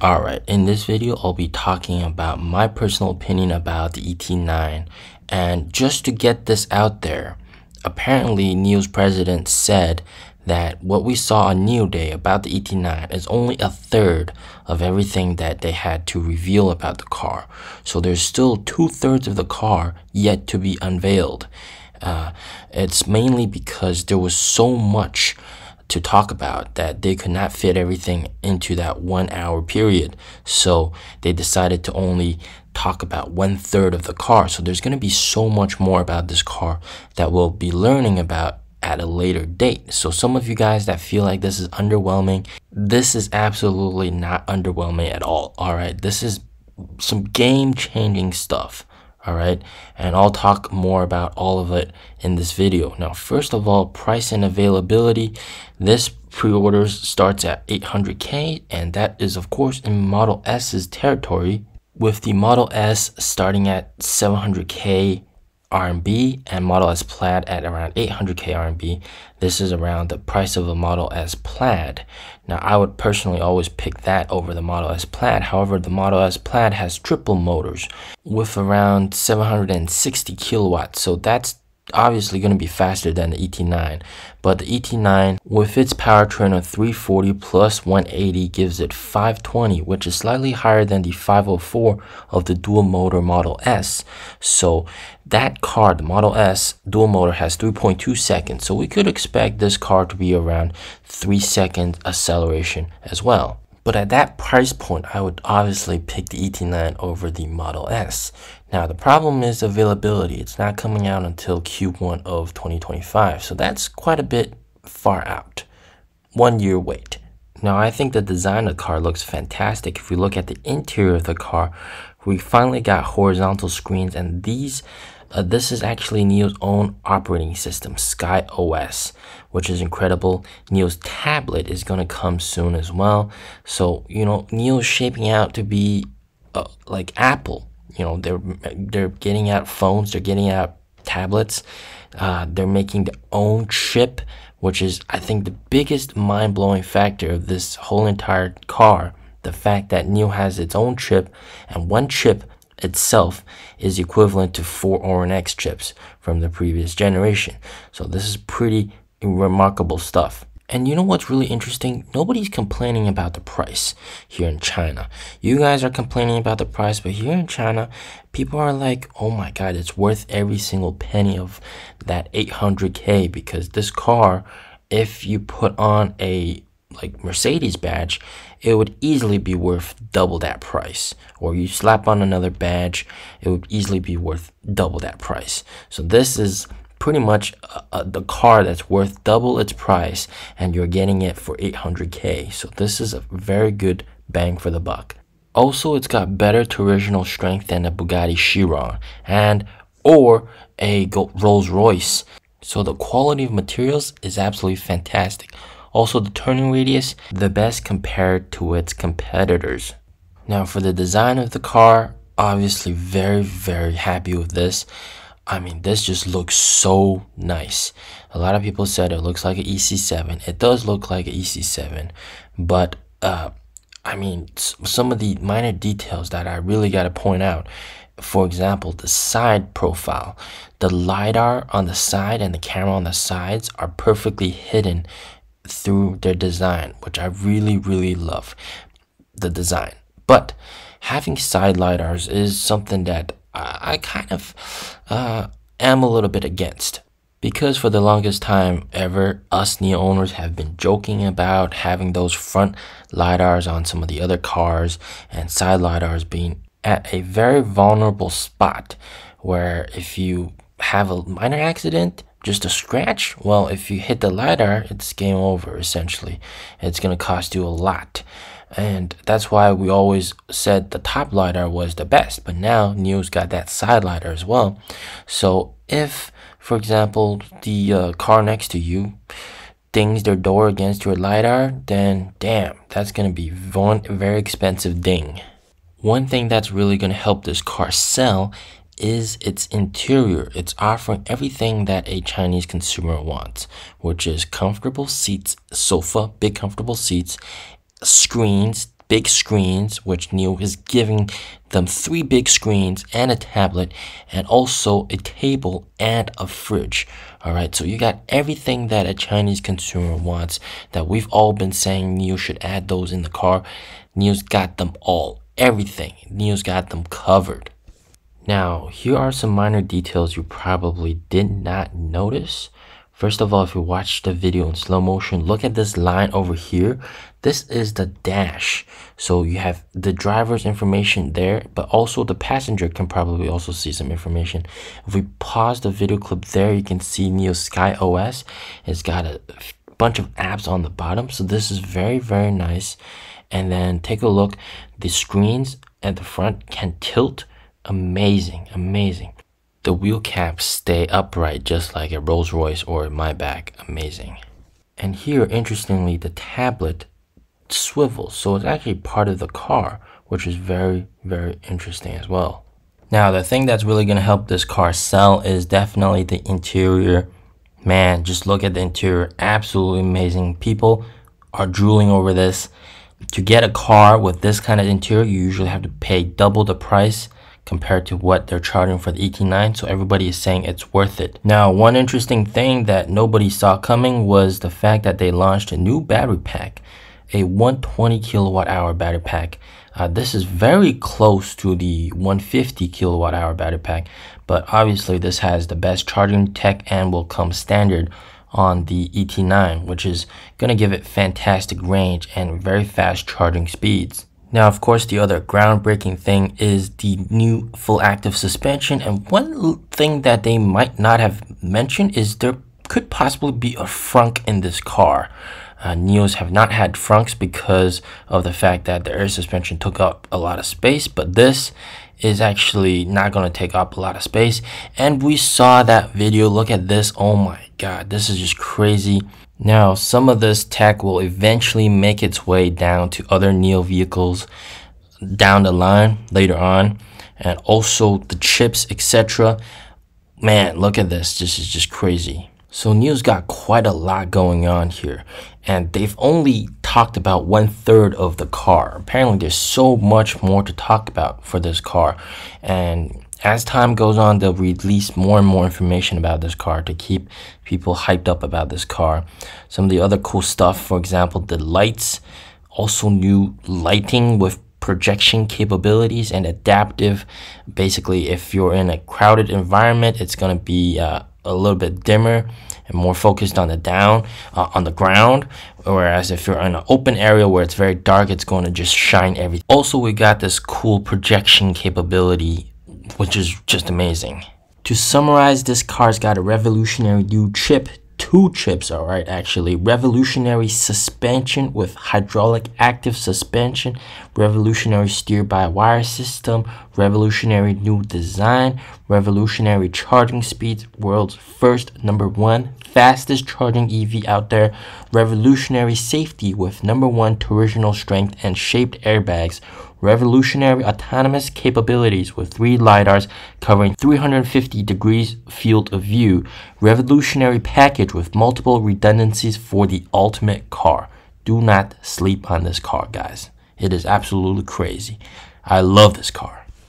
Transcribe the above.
Alright, in this video, I'll be talking about my personal opinion about the ET9. And just to get this out there, apparently NIO's president said that what we saw on NIO Day about the ET9 is only a third of everything that they had to reveal about the car. So there's still 2/3 of the car yet to be unveiled. It's mainly because there was so much to talk about that they could not fit everything into that 1 hour period. So they decided to only talk about 1/3 of the car. So there's going to be so much more about this car that we'll be learning about at a later date. So some of you guys that feel like this is underwhelming, this is absolutely not underwhelming at all. All right, this is some game-changing stuff. All right, and I'll talk more about all of it in this video. Now, first of all, price and availability. This pre-orders starts at 800K, and that is of course in Model S's territory, with the Model S starting at 700K RMB and Model S Plaid at around 800K RMB. This is around the price of a Model S Plaid. Now, I would personally always pick that over the Model S Plaid. However, the Model S Plaid has triple motors with around 760 kilowatts. So that's obviously going to be faster than the ET9. But the ET9, with its powertrain of 340 plus 180, gives it 520, which is slightly higher than the 504 of the dual motor Model S. So that car, the Model S dual motor, has 3.2 seconds. So we could expect this car to be around 3 seconds acceleration as well. But at that price point, I would obviously pick the ET9 over the Model S. Now, the problem is availability. It's not coming out until Q1 of 2025. So that's quite a bit far out. 1 year wait. Now, I think the design of the car looks fantastic. If we look at the interior of the car, we finally got horizontal screens, and this is actually NIO's own operating system, Sky OS, which is incredible. NIO's tablet is going to come soon as well. So, NIO is shaping out to be like Apple. They're getting out phones, they're getting out tablets. They're making their own chip, which is, I think, the biggest mind-blowing factor of this whole entire car. The fact that NIO has its own chip, and one chip itself is equivalent to 4 Orin X chips from the previous generation. So this is pretty remarkable stuff. And you know what's really interesting? Nobody's complaining about the price here in China. You guys are complaining about the price, but here in China, people are like, oh my God, it's worth every single penny of that 800K, because this car, if you put on a Mercedes badge, it would easily be worth double that price. Or you slap on another badge, it would easily be worth double that price. So this is pretty much the car that's worth double its price, and you're getting it for 800K. So this is a very good bang for the buck. Also, it's got better torsional strength than a Bugatti Chiron or a Rolls-Royce. So the quality of materials is absolutely fantastic. Also, the turning radius, the best compared to its competitors. Now, for the design of the car, obviously very, very happy with this. I mean, this just looks so nice. A lot of people said it looks like an EC7. It does look like an EC7, but I mean, some of the minor details that I really got to point out. For example, the side profile. The LiDAR on the side and the camera on the sides are perfectly hidden through their design, which I really, really love the design. But having side LiDARs is something that I kind of am a little bit against, because for the longest time ever, us NIO owners have been joking about having those front LiDARs on some of the other cars, and side LiDARs being at a very vulnerable spot where if you have a minor accident, just a scratch, well, if you hit the LiDAR, it's game over, essentially. It's going to cost you a lot. And that's why we always said the top LiDAR was the best. But now NIO's got that side LiDAR as well. So if, for example, the car next to you dings their door against your LiDAR, then damn, that's going to be one very expensive ding. One thing that's really going to help this car sell is its interior. It's offering everything that a Chinese consumer wants, which is comfortable seats, sofa, big comfortable seats, screens, big screens, which NIO is giving them 3 big screens and a tablet and also a table and a fridge. All right, so you got everything that a Chinese consumer wants that we've all been saying NIO should add those in the car. NIO's got them all, everything. NIO's got them covered. Now, here are some minor details you probably did not notice. First of all, if you watch the video in slow motion, look at this line over here. This is the dash. So you have the driver's information there, but also the passenger can probably also see some information. If we pause the video clip there, you can see NIO Sky OS. It's got a bunch of apps on the bottom. So this is very, very nice. And then take a look. The screens at the front can tilt. Amazing, amazing. The wheel caps stay upright just like a Rolls Royce or a Maybach. Amazing. And here, interestingly, the tablet swivels, so it's actually part of the car, which is very, very interesting as well. Now, the thing that's really going to help this car sell is definitely the interior. Man, just look at the interior. Absolutely amazing. People are drooling over this. To get a car with this kind of interior, you usually have to pay double the price compared to what they're charging for the ET9, so everybody is saying it's worth it. Now, one interesting thing that nobody saw coming was the fact that they launched a new battery pack, a 120 kilowatt hour battery pack. This is very close to the 150 kilowatt hour battery pack, but obviously this has the best charging tech and will come standard on the ET9, which is going to give it fantastic range and very fast charging speeds. Now, of course, the other groundbreaking thing is the new full active suspension. And one thing that they might not have mentioned is there could possibly be a frunk in this car. NIOs have not had frunks because of the fact that the air suspension took up a lot of space, but this is actually not going to take up a lot of space. And we saw that video. Look at this. Oh my God, this is just crazy. Now, some of this tech will eventually make its way down to other NIO vehicles down the line later on, and also the chips, etc. Man, look at this. This is just crazy. So NIO's got quite a lot going on here, and they've only talked about 1/3 of the car. Apparently, there's so much more to talk about for this car, and as time goes on, they'll release more and more information about this car to keep people hyped up about this car. Some of the other cool stuff, for example, the lights, also new lighting with projection capabilities and adaptive. Basically, if you're in a crowded environment, it's going to be a little bit dimmer and more focused on the ground, whereas if you're in an open area where it's very dark, it's going to just shine everything. Also, we got this cool projection capability, which is just amazing. To summarize, this car's got a revolutionary new chip, 2 chips, all right, actually. Revolutionary suspension with hydraulic active suspension, revolutionary steer-by-wire system, revolutionary new design, revolutionary charging speeds, world's first #1 fastest charging EV out there, revolutionary safety with #1 torsional strength and shaped airbags, revolutionary autonomous capabilities with 3 LiDARs covering 350 degrees field of view, revolutionary package with multiple redundancies for the ultimate car. Do not sleep on this car, guys. It is absolutely crazy. I love this car.